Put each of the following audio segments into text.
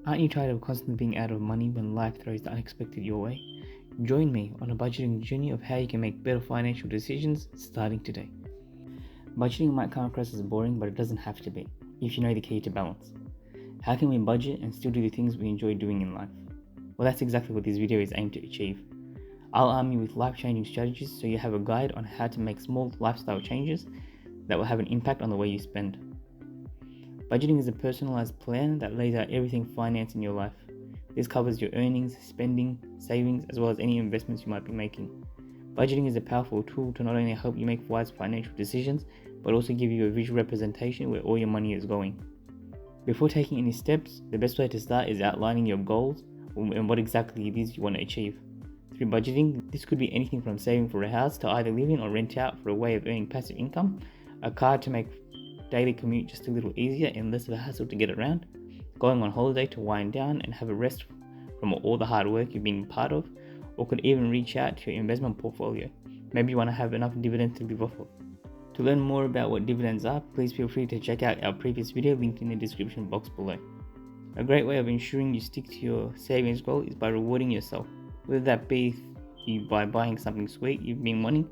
Aren't you tired of constantly being out of money when life throws the unexpected your way? Join me on a budgeting journey of how you can make better financial decisions starting today. Budgeting might come across as boring, but it doesn't have to be, if you know the key to balance. How can we budget and still do the things we enjoy doing in life? Well, that's exactly what this video is aimed to achieve. I'll arm you with life-changing strategies so you have a guide on how to make small lifestyle changes that will have an impact on the way you spend. Budgeting is a personalized plan that lays out everything finance in your life. This covers your earnings, spending, savings, as well as any investments you might be making. Budgeting is a powerful tool to not only help you make wise financial decisions, but also give you a visual representation where all your money is going. Before taking any steps, the best way to start is outlining your goals and what exactly it is you want to achieve. Through budgeting, this could be anything from saving for a house to either live in or rent out for a way of earning passive income, a car to make daily commute just a little easier and less of a hassle to get around, going on holiday to wind down and have a rest from all the hard work you've been part of, or could even reach out to your investment portfolio. Maybe you want to have enough dividends to live off of. To learn more about what dividends are, please feel free to check out our previous video linked in the description box below. A great way of ensuring you stick to your savings goal is by rewarding yourself, whether that be by buying something sweet you've been wanting,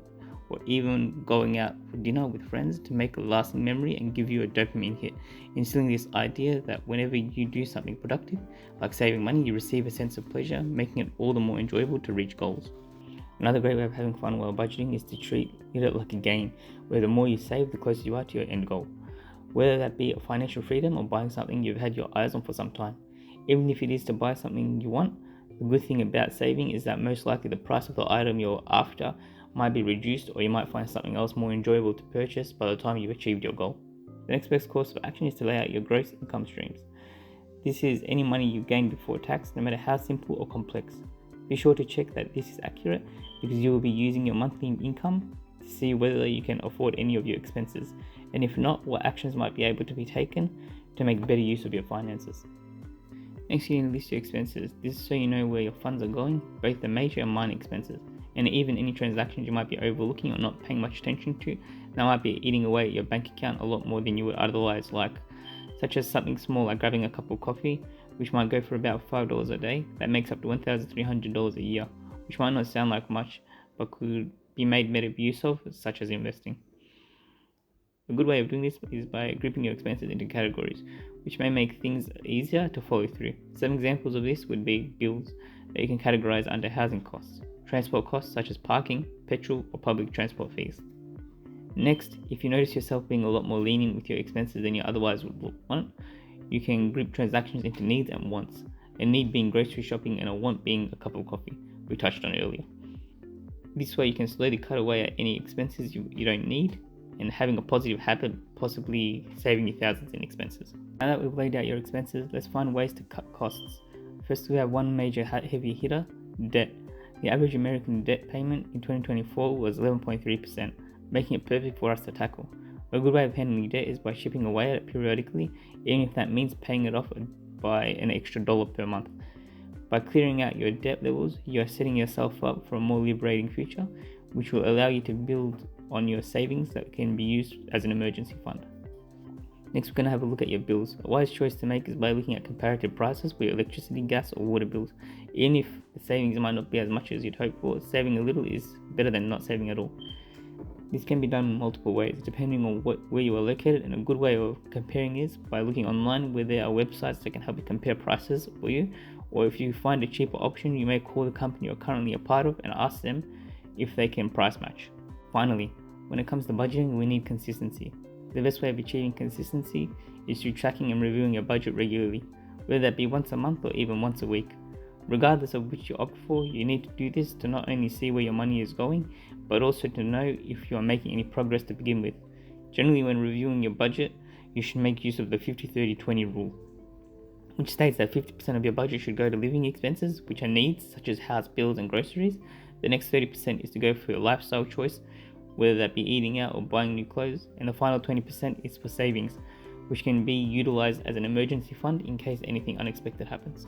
or even going out for dinner with friends to make a lasting memory and give you a dopamine hit, instilling this idea that whenever you do something productive, like saving money, you receive a sense of pleasure, making it all the more enjoyable to reach goals. Another great way of having fun while budgeting is to treat it like a game, where the more you save, the closer you are to your end goal. Whether that be financial freedom or buying something you've had your eyes on for some time. Even if it is to buy something you want, the good thing about saving is that most likely the price of the item you're after might be reduced, or you might find something else more enjoyable to purchase by the time you've achieved your goal. The next best course of action is to lay out your gross income streams. This is any money you gain before tax, no matter how simple or complex. Be sure to check that this is accurate, because you will be using your monthly income to see whether you can afford any of your expenses, and if not, what actions might be able to be taken to make better use of your finances. Next, you need to list your expenses. This is so you know where your funds are going, both the major and minor expenses, and even any transactions you might be overlooking or not paying much attention to that might be eating away at your bank account a lot more than you would otherwise like, such as something small like grabbing a cup of coffee, which might go for about $5 a day. That makes up to $1,300 a year, which might not sound like much, but could be made better use of, such as investing. A good way of doing this is by grouping your expenses into categories, which may make things easier to follow through. Some examples of this would be bills that you can categorize under housing costs, transport costs such as parking, petrol, or public transport fees. Next, if you notice yourself being a lot more lenient with your expenses than you otherwise would want, you can group transactions into needs and wants, a need being grocery shopping and a want being a cup of coffee, we touched on earlier. This way you can slowly cut away at any expenses you don't need, and having a positive habit, possibly saving you thousands in expenses. Now that we've laid out your expenses, let's find ways to cut costs. First, we have one major heavy hitter, debt. The average American debt payment in 2024 was 11.3%, making it perfect for us to tackle. A good way of handling debt is by chipping away at it periodically, even if that means paying it off by an extra dollar per month. By clearing out your debt levels, you are setting yourself up for a more liberating future, which will allow you to build on your savings that can be used as an emergency fund. Next, we're going to have a look at your bills. A wise choice to make is by looking at comparative prices for your electricity, gas, or water bills. Even if the savings might not be as much as you'd hope for, saving a little is better than not saving at all. This can be done in multiple ways, depending on where you are located, and a good way of comparing is by looking online where there are websites that can help you compare prices for you, or if you find a cheaper option, you may call the company you're currently a part of and ask them if they can price match. Finally, when it comes to budgeting, we need consistency. The best way of achieving consistency is through tracking and reviewing your budget regularly, whether that be once a month or even once a week. Regardless of which you opt for, you need to do this to not only see where your money is going, but also to know if you are making any progress to begin with. Generally, when reviewing your budget, you should make use of the 50-30-20 rule, which states that 50% of your budget should go to living expenses, which are needs such as house bills and groceries. The next 30% is to go for your lifestyle choice, whether that be eating out or buying new clothes, and the final 20% is for savings, which can be utilized as an emergency fund in case anything unexpected happens.